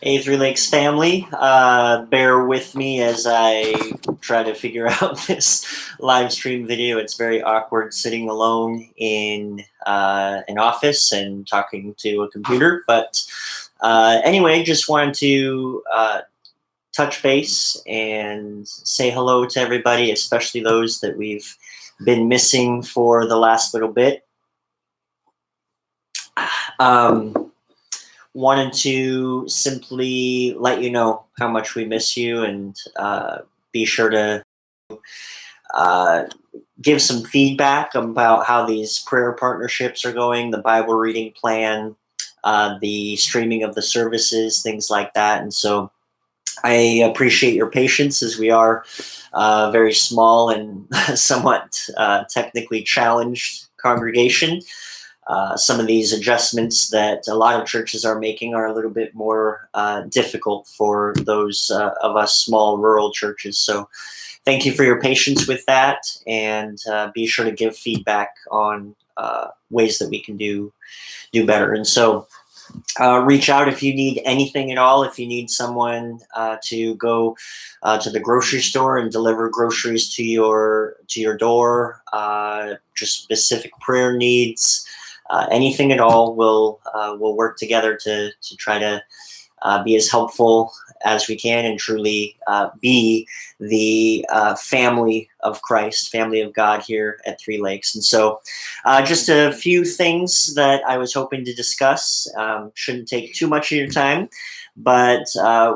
Hey, Three Lakes family, bear with me as I try to figure out this live stream video. It's very awkward sitting alone in an office and talking to a computer. But anyway, just wanted to touch base and say hello to everybody, especially those that we've been missing for the last little bit. Um, Wanted to simply let you know how much we miss you and be sure to uh, give some feedback about how these prayer partnerships are going, the Bible reading plan, the streaming of the services, things like that. And so I appreciate your patience as we are very small and somewhat technically challenged congregation. Some of these adjustments that a lot of churches are making are a little bit more difficult for those of us small rural churches. So, thank you for your patience with that, and be sure to give feedback on ways that we can do better. And so, reach out if you need anything at all. If you need someone to go to the grocery store and deliver groceries to your door, just specific prayer needs, anything at all, we'll work together to try to be as helpful as we can and truly be the family of Christ, family of God here at Three Lakes. And so, just a few things that I was hoping to discuss. Shouldn't take too much of your time. But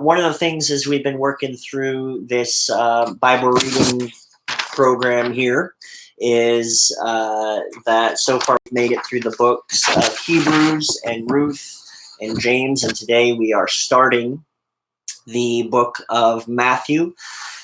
one of the things is we've been working through this Bible reading program here is that so far we've made it through the books of Hebrews and Ruth and James, and today we are starting the book of Matthew.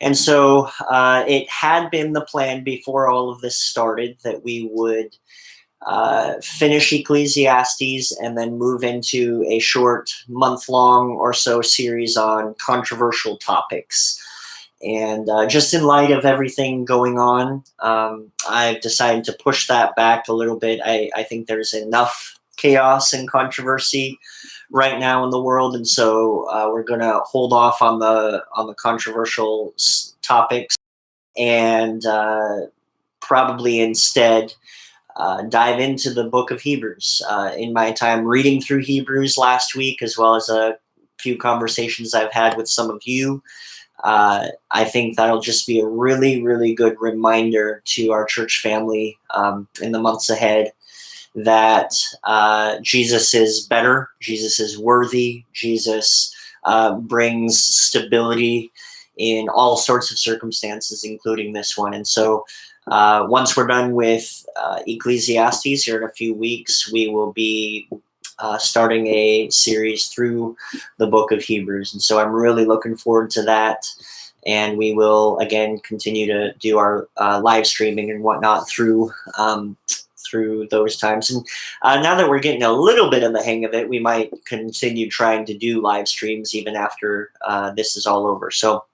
And so it had been the plan before all of this started that we would finish Ecclesiastes and then move into a short month-long or so series on controversial topics. And just in light of everything going on, I've decided to push that back a little bit. I think there's enough chaos and controversy right now in the world, and so we're going to hold off on the controversial topics and probably instead dive into the book of Hebrews. In my time reading through Hebrews last week, as well as a few conversations I've had with some of you, I think that'll just be a really, really good reminder to our church family in the months ahead that Jesus is better, Jesus is worthy, Jesus brings stability in all sorts of circumstances, including this one. And so once we're done with Ecclesiastes here in a few weeks, we will be starting a series through the book of Hebrews. And so I'm really looking forward to that. And we will, again, continue to do our live streaming and whatnot through those times. And now that we're getting a little bit of the hang of it, we might continue trying to do live streams even after this is all over. So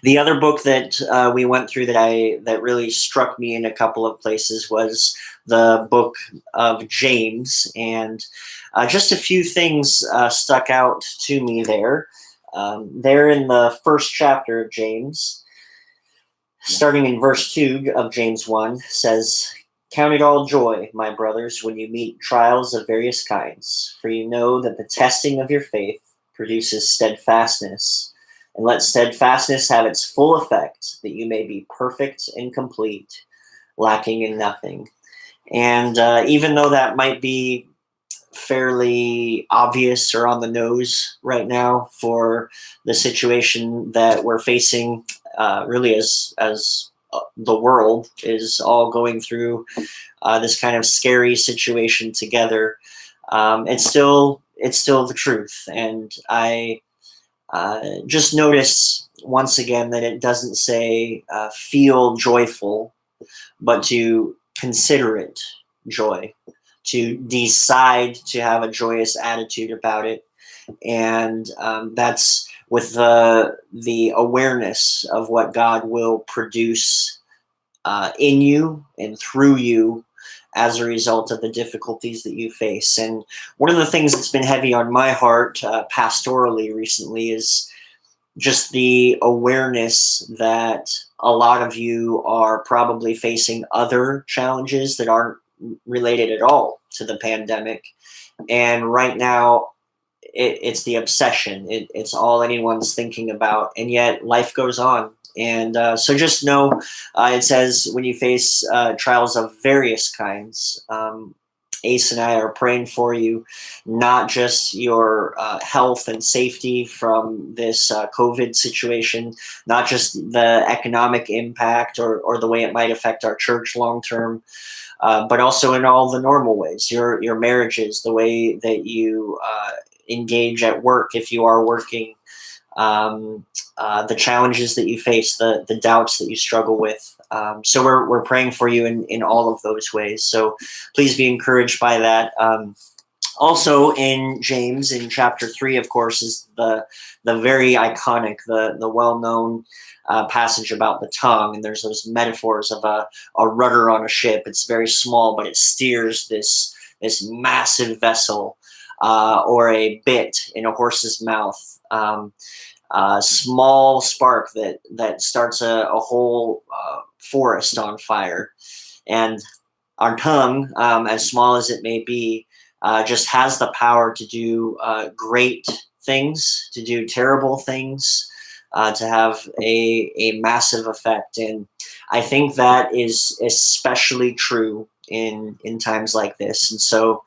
the other book that we went through that really struck me in a couple of places was the book of James, and just a few things stuck out to me there. There in the first chapter of James, starting in verse 2 of James 1, says, "Count it all joy, my brothers, when you meet trials of various kinds, for you know that the testing of your faith produces steadfastness. And let steadfastness have its full effect, that you may be perfect and complete, lacking in nothing." And even though that might be fairly obvious or on the nose right now for the situation that we're facing, really as the world is all going through this kind of scary situation together, it's still the truth. And I just notice once again that it doesn't say feel joyful, but to consider it joy, to decide to have a joyous attitude about it. And that's with the awareness of what God will produce in you and through you as a result of the difficulties that you face. And one of the things that's been heavy on my heart pastorally recently is just the awareness that a lot of you are probably facing other challenges that aren't related at all to the pandemic. And right now, it's the obsession. It's all anyone's thinking about, and yet life goes on. And so just know, it says when you face trials of various kinds, Ace and I are praying for you, not just your health and safety from this COVID situation, not just the economic impact or the way it might affect our church long term, but also in all the normal ways, your marriages, the way that you engage at work if you are working, the challenges that you face, the doubts that you struggle with. So we're praying for you in all of those ways. So please be encouraged by that. Also in James, in chapter 3, of course, is the very iconic, the well-known passage about the tongue. And there's those metaphors of a rudder on a ship. It's very small, but it steers this massive vessel, or a bit in a horse's mouth. Small spark that starts a whole forest on fire. And our tongue, as small as it may be, just has the power to do great things, to do terrible things, to have a massive effect. And I think that is especially true in times like this. And so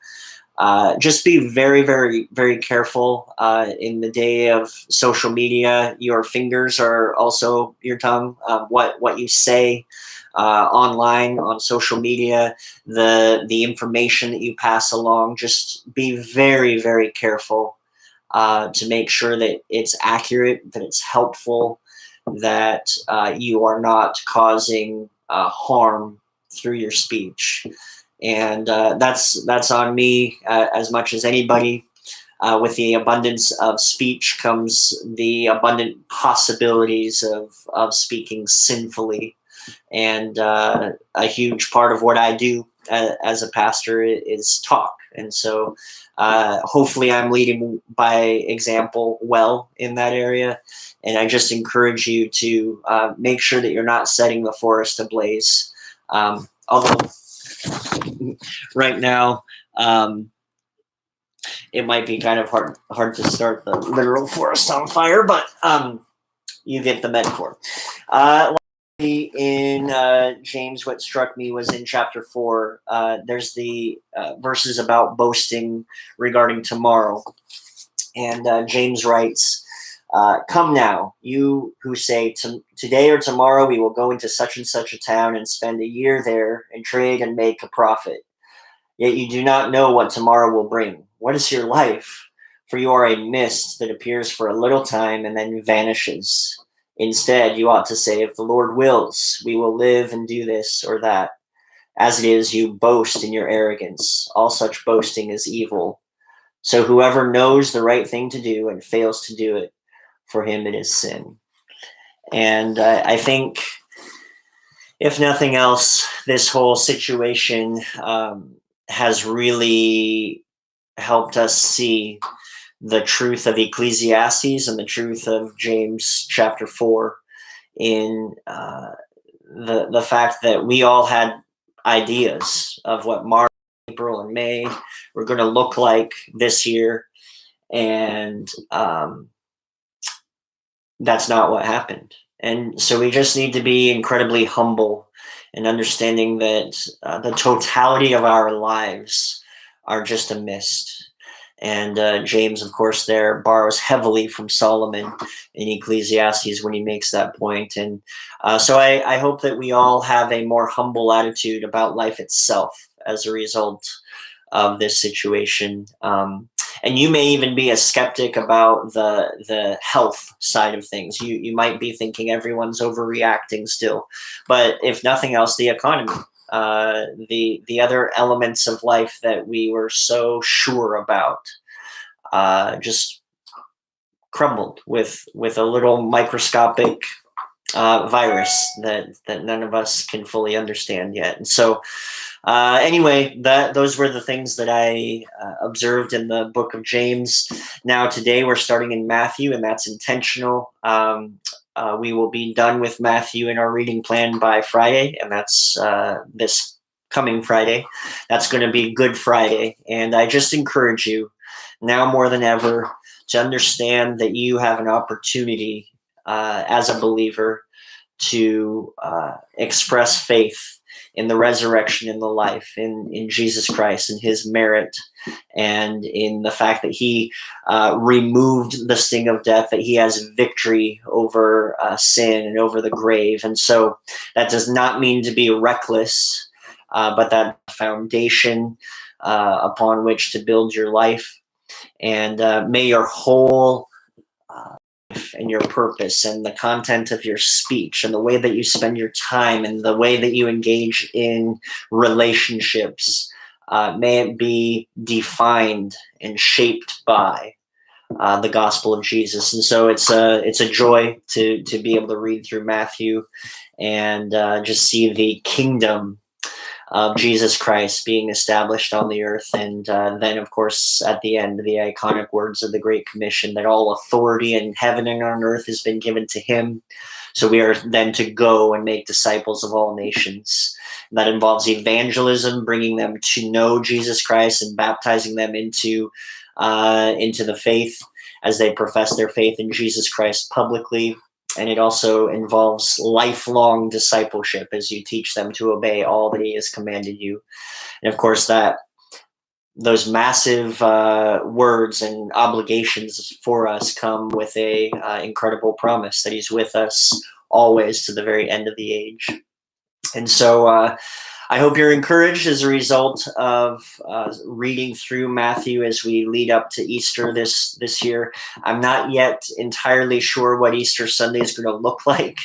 just be very, very, very careful in the day of social media. Your fingers are also your tongue. What you say online, on social media, the information that you pass along. Just be very, very careful to make sure that it's accurate, that it's helpful, that you are not causing harm through your speech. And that's on me as much as anybody. With the abundance of speech comes the abundant possibilities of speaking sinfully. And a huge part of what I do as a pastor is talk. And so hopefully I'm leading by example well in that area. And I just encourage you to make sure that you're not setting the forest ablaze. Although right now, it might be kind of hard to start the literal forest on fire, but you get the metaphor. In James, what struck me was in chapter 4, there's the verses about boasting regarding tomorrow. And James writes, come now, you who say, today or tomorrow we will go into such and such a town and spend a year there and trade and make a profit. Yet you do not know what tomorrow will bring. What is your life? For you are a mist that appears for a little time and then vanishes. Instead, you ought to say, if the Lord wills, we will live and do this or that. As it is, you boast in your arrogance. All such boasting is evil. So whoever knows the right thing to do and fails to do it, for him it is sin. And I think, if nothing else, this whole situation has really helped us see the truth of Ecclesiastes and the truth of James chapter 4 in the fact that we all had ideas of what March, April, and May were going to look like this year. And that's not what happened. And so we just need to be incredibly humble and understanding that the totality of our lives are just a mist. And James, of course, there borrows heavily from Solomon in Ecclesiastes when he makes that point. And so I hope that we all have a more humble attitude about life itself as a result of this situation. And you may even be a skeptic about the health side of things. You might be thinking everyone's overreacting still. But if nothing else, the economy, the other elements of life that we were so sure about, just crumbled with a little microscopic virus that none of us can fully understand yet. And so, anyway, those were the things that I observed in the book of James. Now today we're starting in Matthew, and that's intentional. We will be done with Matthew in our reading plan by Friday, and that's this coming Friday. That's going to be Good Friday, and I just encourage you now more than ever to understand that you have an opportunity as a believer to express faith in the resurrection and the life in Jesus Christ and his merit, and in the fact that he removed the sting of death, that he has victory over sin and over the grave. And so that does not mean to be reckless, but that foundation upon which to build your life. And may your whole and your purpose and the content of your speech and the way that you spend your time and the way that you engage in relationships, may it be defined and shaped by the gospel of Jesus. And so it's a joy to be able to read through Matthew and just see the kingdom of Jesus Christ being established on the earth. And then, of course, at the end, the iconic words of the Great Commission, that all authority in heaven and on earth has been given to him. So we are then to go and make disciples of all nations. And that involves evangelism, bringing them to know Jesus Christ and baptizing them into the faith as they profess their faith in Jesus Christ publicly. And it also involves lifelong discipleship as you teach them to obey all that he has commanded you. And of course, that those massive words and obligations for us come with a incredible promise that he's with us always to the very end of the age. And so I hope you're encouraged as a result of reading through Matthew as we lead up to Easter this year. I'm not yet entirely sure what Easter Sunday is going to look like.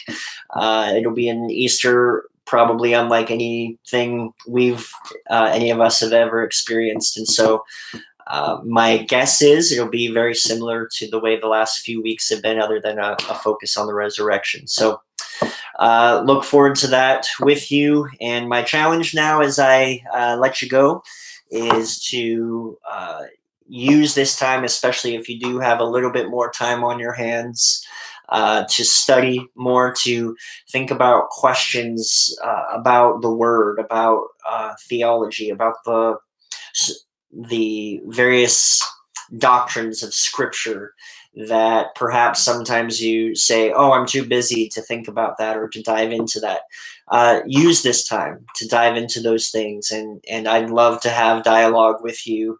It'll be an Easter probably unlike anything any of us have ever experienced. And so my guess is it'll be very similar to the way the last few weeks have been, other than a focus on the resurrection. So look forward to that with you. And my challenge now as I let you go is to use this time, especially if you do have a little bit more time on your hands, to study more, to think about questions about the word, about theology, about the various doctrines of Scripture that perhaps sometimes you say, oh, I'm too busy to think about that or to dive into that. Use this time to dive into those things. And I'd love to have dialogue with you,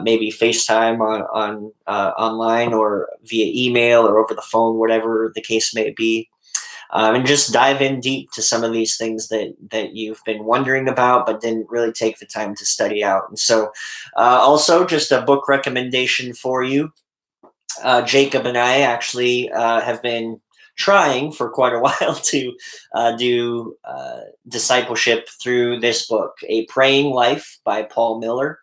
maybe FaceTime on online or via email or over the phone, whatever the case may be. And just dive in deep to some of these things that you've been wondering about but didn't really take the time to study out. And so also just a book recommendation for you. Jacob and I actually have been trying for quite a while to do discipleship through this book, A Praying Life by Paul Miller.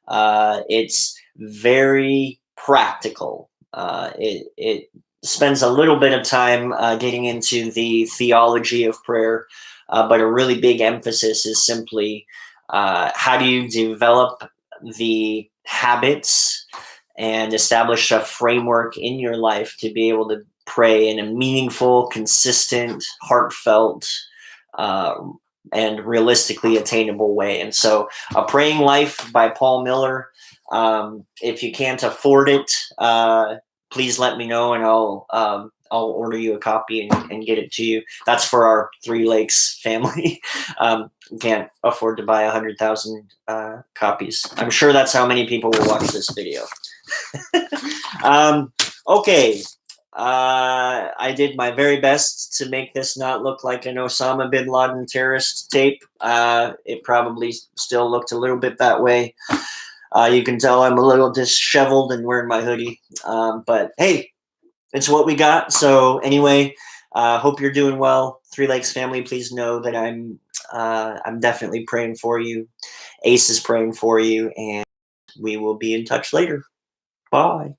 It's very practical. It spends a little bit of time getting into the theology of prayer, but a really big emphasis is simply how do you develop the habits and establish a framework in your life to be able to pray in a meaningful, consistent, heartfelt, and realistically attainable way. And so A Praying Life by Paul Miller. If you can't afford it, please let me know and I'll order you a copy and get it to you. That's for our Three Lakes family. Can't afford to buy 100,000 copies. I'm sure that's how many people will watch this video. Okay. I did my very best to make this not look like an Osama bin Laden terrorist tape. It probably still looked a little bit that way. You can tell I'm a little disheveled and wearing my hoodie. But hey, it's what we got. So anyway, hope you're doing well. Three Lakes family, please know that I'm definitely praying for you. Ace is praying for you, and we will be in touch later. Bye.